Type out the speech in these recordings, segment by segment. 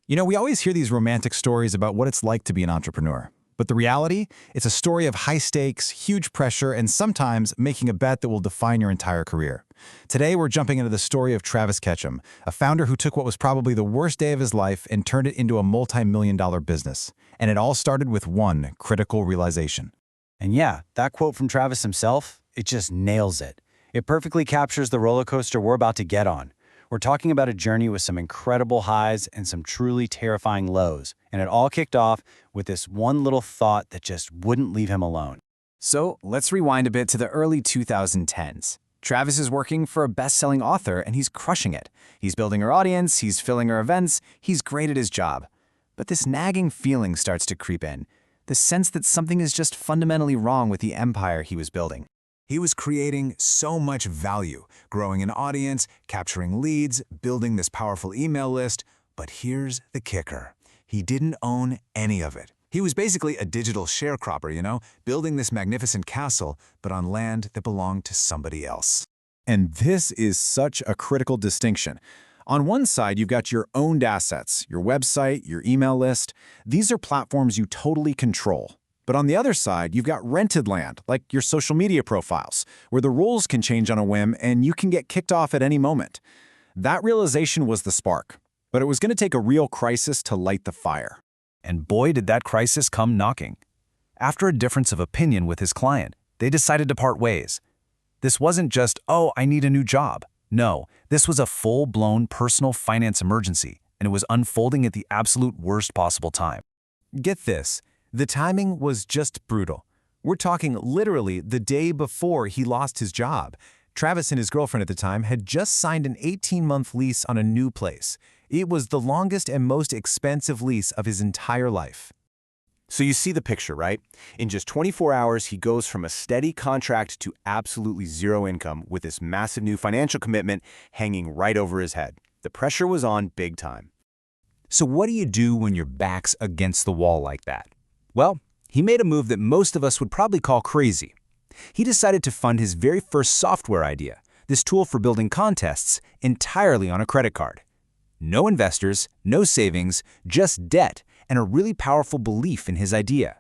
We always hear these romantic stories about what it's like to be an entrepreneur. But the reality? It's a story of high stakes, huge pressure, and sometimes making a bet that will define your entire career. Today, we're jumping into the story of Travis Ketchum, a founder who took what was probably the worst day of his life and turned it into a multi-million-dollar business. And it all started with one critical realization. And yeah, that quote from Travis himself, it just nails it. It perfectly captures the roller coaster we're about to get on. We're talking about a journey with some incredible highs and some truly terrifying lows. And it all kicked off with this one little thought that just wouldn't leave him alone. So let's rewind a bit to the early 2010s. Travis is working for a best-selling author and he's crushing it. He's building her audience, he's filling her events, he's great at his job. But this nagging feeling starts to creep in, the sense that something is just fundamentally wrong with the empire he was building. He was creating so much value, growing an audience, capturing leads, building this powerful email list. But here's the kicker. He didn't own any of it. He was basically a digital sharecropper, building this magnificent castle, but on land that belonged to somebody else. And this is such a critical distinction. On one side, you've got your owned assets, your website, your email list. These are platforms you totally control. But on the other side, you've got rented land, like your social media profiles, where the rules can change on a whim and you can get kicked off at any moment. That realization was the spark, but it was going to take a real crisis to light the fire. And boy, did that crisis come knocking. After a difference of opinion with his client, they decided to part ways. This wasn't just, oh, I need a new job. No, this was a full-blown personal finance emergency, and it was unfolding at the absolute worst possible time. Get this. The timing was just brutal. We're talking literally the day before he lost his job. Travis and his girlfriend at the time had just signed an 18-month lease on a new place. It was the longest and most expensive lease of his entire life. So you see the picture, right? In just 24 hours, he goes from a steady contract to absolutely zero income with this massive new financial commitment hanging right over his head. The pressure was on big time. So what do you do when your back's against the wall like that? Well, he made a move that most of us would probably call crazy. He decided to fund his very first software idea, this tool for building contests, entirely on a credit card. No investors, no savings, just debt, and a really powerful belief in his idea.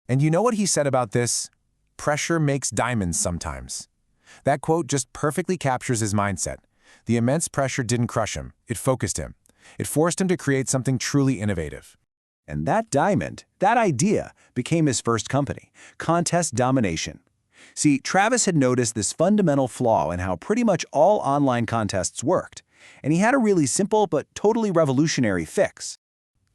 And you know what he said about this? Pressure makes diamonds sometimes. That quote just perfectly captures his mindset. The immense pressure didn't crush him, it focused him. It forced him to create something truly innovative. And that diamond, that idea, became his first company, Contest Domination. See, Travis had noticed this fundamental flaw in how pretty much all online contests worked, and he had a really simple but totally revolutionary fix.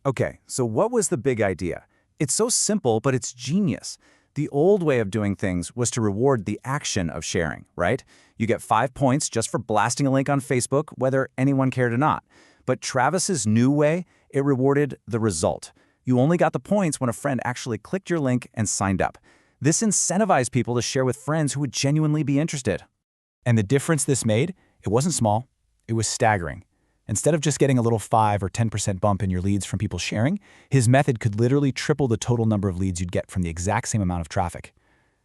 Okay, so what was the big idea? It's so simple, but it's genius. The old way of doing things was to reward the action of sharing, right? You get 5 points just for blasting a link on Facebook, whether anyone cared or not. But Travis's new way, it rewarded the result. You only got the points when a friend actually clicked your link and signed up. This incentivized people to share with friends who would genuinely be interested. And the difference this made, it wasn't small, it was staggering. Instead of just getting a little 5 or 10% bump in your leads from people sharing, his method could literally triple the total number of leads you'd get from the exact same amount of traffic.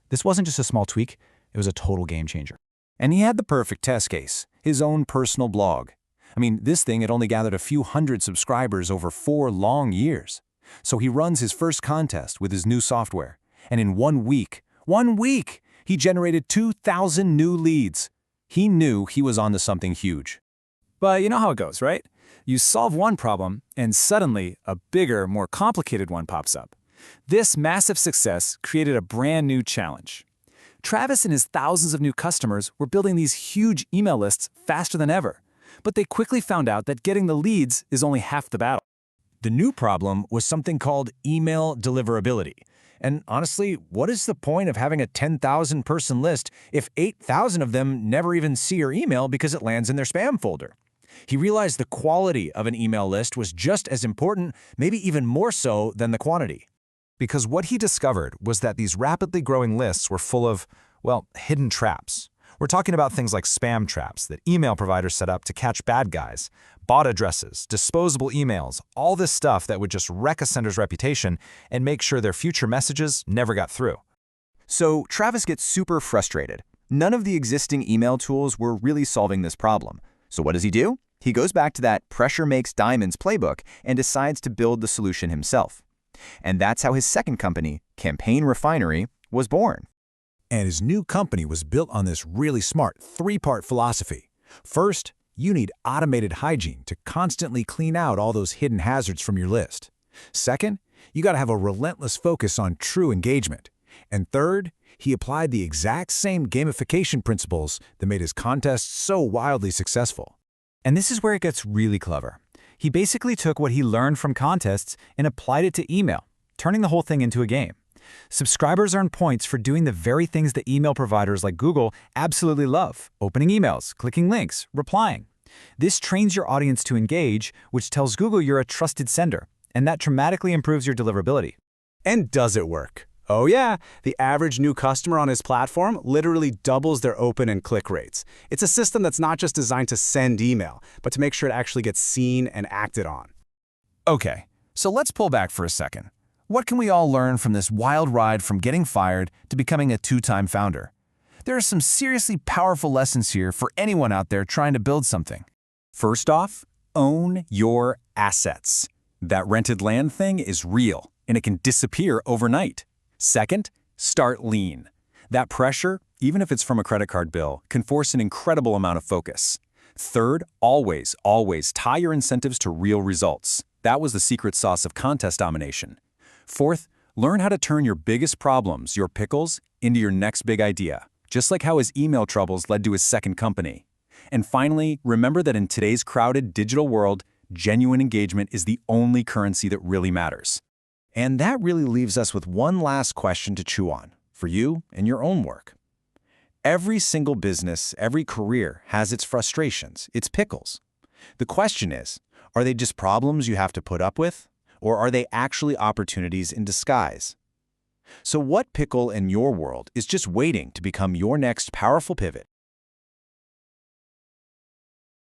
This wasn't just a small tweak, it was a total game changer. And he had the perfect test case, his own personal blog. This thing had only gathered a few hundred subscribers over 4 long years. So he runs his first contest with his new software. And in 1 week, he generated 2,000 new leads. He knew he was onto something huge. But you know how it goes, right? You solve one problem, and suddenly a bigger, more complicated one pops up. This massive success created a brand new challenge. Travis and his thousands of new customers were building these huge email lists faster than ever. But they quickly found out that getting the leads is only half the battle. The new problem was something called email deliverability. And honestly, what is the point of having a 10,000-person list if 8,000 of them never even see your email because it lands in their spam folder? He realized the quality of an email list was just as important, maybe even more so than the quantity. Because what he discovered was that these rapidly growing lists were full of, hidden traps. We're talking about things like spam traps that email providers set up to catch bad guys, bot addresses, disposable emails, all this stuff that would just wreck a sender's reputation and make sure their future messages never got through. So Travis gets super frustrated. None of the existing email tools were really solving this problem. So what does he do? He goes back to that pressure makes diamonds playbook and decides to build the solution himself. And that's how his second company, Campaign Refinery, was born. And his new company was built on this really smart three-part philosophy. First, you need automated hygiene to constantly clean out all those hidden hazards from your list. Second, you got to have a relentless focus on true engagement. And third, he applied the exact same gamification principles that made his contests so wildly successful. And this is where it gets really clever. He basically took what he learned from contests and applied it to email, turning the whole thing into a game. Subscribers earn points for doing the very things that email providers like Google absolutely love: opening emails, clicking links, replying. This trains your audience to engage, which tells Google you're a trusted sender, and that dramatically improves your deliverability. And does it work? Oh yeah, the average new customer on his platform literally doubles their open and click rates. It's a system that's not just designed to send email, but to make sure it actually gets seen and acted on. Okay, so let's pull back for a second. What can we all learn from this wild ride from getting fired to becoming a two-time founder? There are some seriously powerful lessons here for anyone out there trying to build something. First off, own your assets. That rented land thing is real, and it can disappear overnight. Second, start lean. That pressure, even if it's from a credit card bill, can force an incredible amount of focus. Third, always tie your incentives to real results. That was the secret sauce of contest domination. Fourth, learn how to turn your biggest problems, your pickles, into your next big idea, just like how his email troubles led to his second company. And finally, remember that in today's crowded digital world, genuine engagement is the only currency that really matters. And that really leaves us with one last question to chew on, for you and your own work. Every single business, every career has its frustrations, its pickles. The question is, are they just problems you have to put up with? Or are they actually opportunities in disguise? So what pickle in your world is just waiting to become your next powerful pivot?